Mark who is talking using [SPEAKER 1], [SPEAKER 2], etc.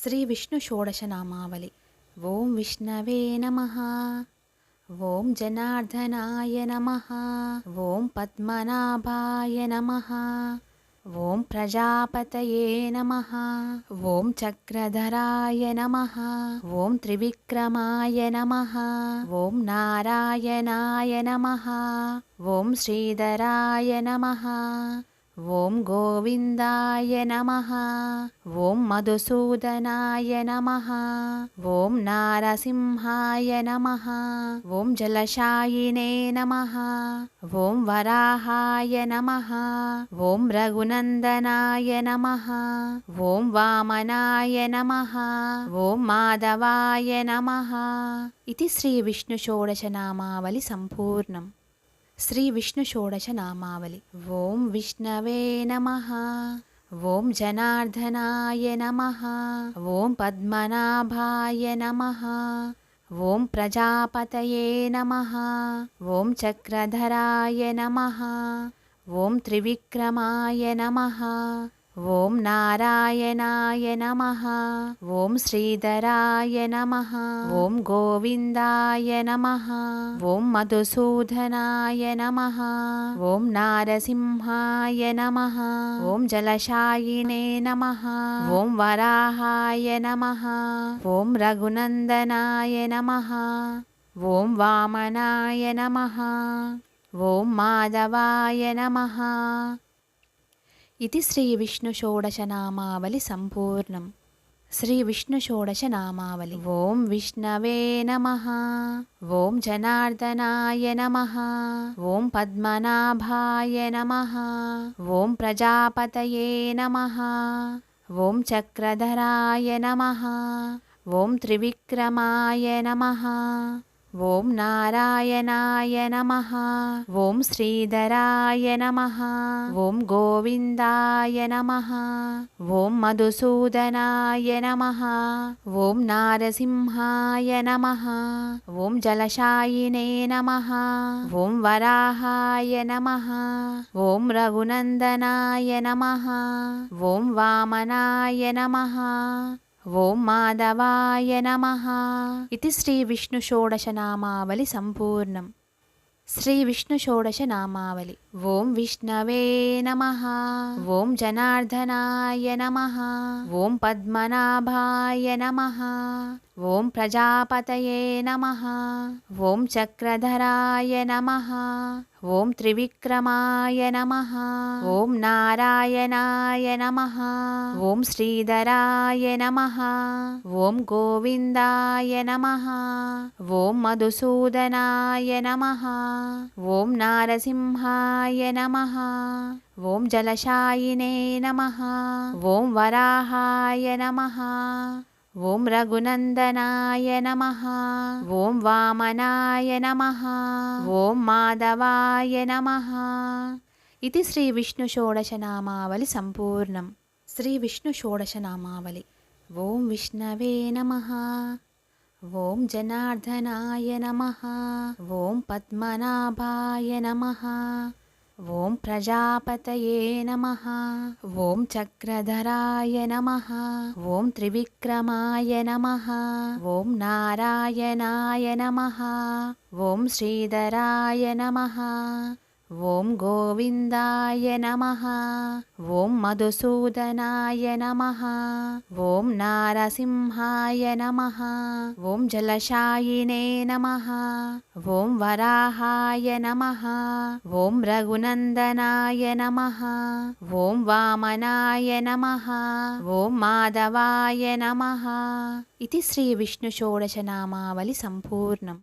[SPEAKER 1] శ్రీ విష్ణు షోడశనామావళి. ఓం విష్ణవే నమః. ఓం జనార్దనాయ నమః. ఓం పద్మనాభాయ నమః. ఓం ప్రజాపతయే నమః. ఓం చక్రధరాయ నమః. ఓం త్రివిక్రమాయ నమః. ఓం నారాయణాయ నమః. ఓం శ్రీధరాయ నమః. ఓం గోవిందాయ నమః. ఓం మధుసూదనాయ నమః. ఓం నారసింహాయ నమః. ఓం జలశాయినే నమః. ఓం వరాహాయ నమః. ఓం రఘునందనాయ నమః. ఓం వామనాయ నమః. ఓం మాధవాయ నమః. ఇది శ్రీ విష్ణు షోడశనామావళి సంపూర్ణం. శ్రీ విష్ణు షోడశనామావళి. ఓం విష్ణవే నమః. ఓం జనార్దనాయ నమః. ఓం పద్మనాభాయ నమః. ఓం ప్రజాపతయే నమః. ఓం చక్రధరాయ నమః. ఓం త్రివిక్రమాయ నమః. ఓం నారాయణాయ నమః. ఓం శ్రీధరాయ నమః. ఓం గోవిందాయ నమః. ఓం మధుసూదనాయ నమః. ఓం నారసింహాయ నమః. ఓం జలశాయినే నమః. ఓం వరాహాయ నమః. ఓం రఘునందనాయ నమః. ఓం వామనాయ నమః. ఓం మాధవాయ నమః. ఇది శ్రీ విష్ణు షోడశనామావళి సంపూర్ణం. శ్రీ విష్ణు షోడశనామావళి. ఓం విష్ణవే నమః. ఓం జనార్దనాయ నమః. ఓం పద్మనాభాయ నమః. ఓం ప్రజాపతయే నమః. ఓం చక్రధరాయ నమః. ఓం త్రివిక్రమాయ నమః. ఓం నారాయణాయ నమః. ఓం శ్రీధరాయ నమః. ఓం గోవిందాయ నమః. ఓం మధుసూదనాయ నమః. ఓం నారసింహాయ నమః. ఓం జలశాయినే నమః. ఓం వరాహాయ నమః. ఓం రఘునందనాయ నమః. ఓం వామనాయ నమః. ఓం మాధవాయ నమః. ఇది శ్రీ విష్ణు షోడశనామావళి సంపూర్ణం. శ్రీ విష్ణు షోడశనామావళి. ఓం విష్ణవే నమః. ఓం జనార్దనాయ నమః. ఓం పద్మనాభాయ నమః. ఓం ప్రజాపతయే నమః. ఓం చక్రధరాయ నమః. ఓం త్రివిక్రమాయ నమః. ఓం నారాయణాయ నమః. ఓం శ్రీధరాయ నమః. ఓం గోవిందాయ నమః. ఓం మధుసూదనాయ నమః. ఓం నారసింహాయ నమః. ఓం జలశాయినే నమః. ఓం వరాహాయ నమః. ఓం రఘునందనాయ నమః. ఓం వామనాయ నమః. ఓం మాధవాయ నమః. ఇది శ్రీ విష్ణు షోడశనామావళి సంపూర్ణం. శ్రీ విష్ణు షోడశనామావళి. ఓం విష్ణవే నమః. ఓం జనార్దనాయ నమః. ఓం పద్మనాభాయ నమః. ఓం ప్రజాపతయే నమః. ఓం చక్రధరాయ నమః. ఓం త్రివిక్రమాయ నమః. ఓం నారాయణాయ నమః. ఓం శ్రీధరాయ నమః. ఓం గోవిందాయ నమః. ఓం మధుసూదనాయ నమః. ఓం నారసింహాయ నమః. ఓం జలశాయినే నమః. ఓం వరాహాయ నమః. ఓం రఘునందనాయ నమః. ఓం వామనాయ నమః. ఓం మాధవాయ నమః. ఇది శ్రీ విష్ణు షోడశనామావళి సంపూర్ణం.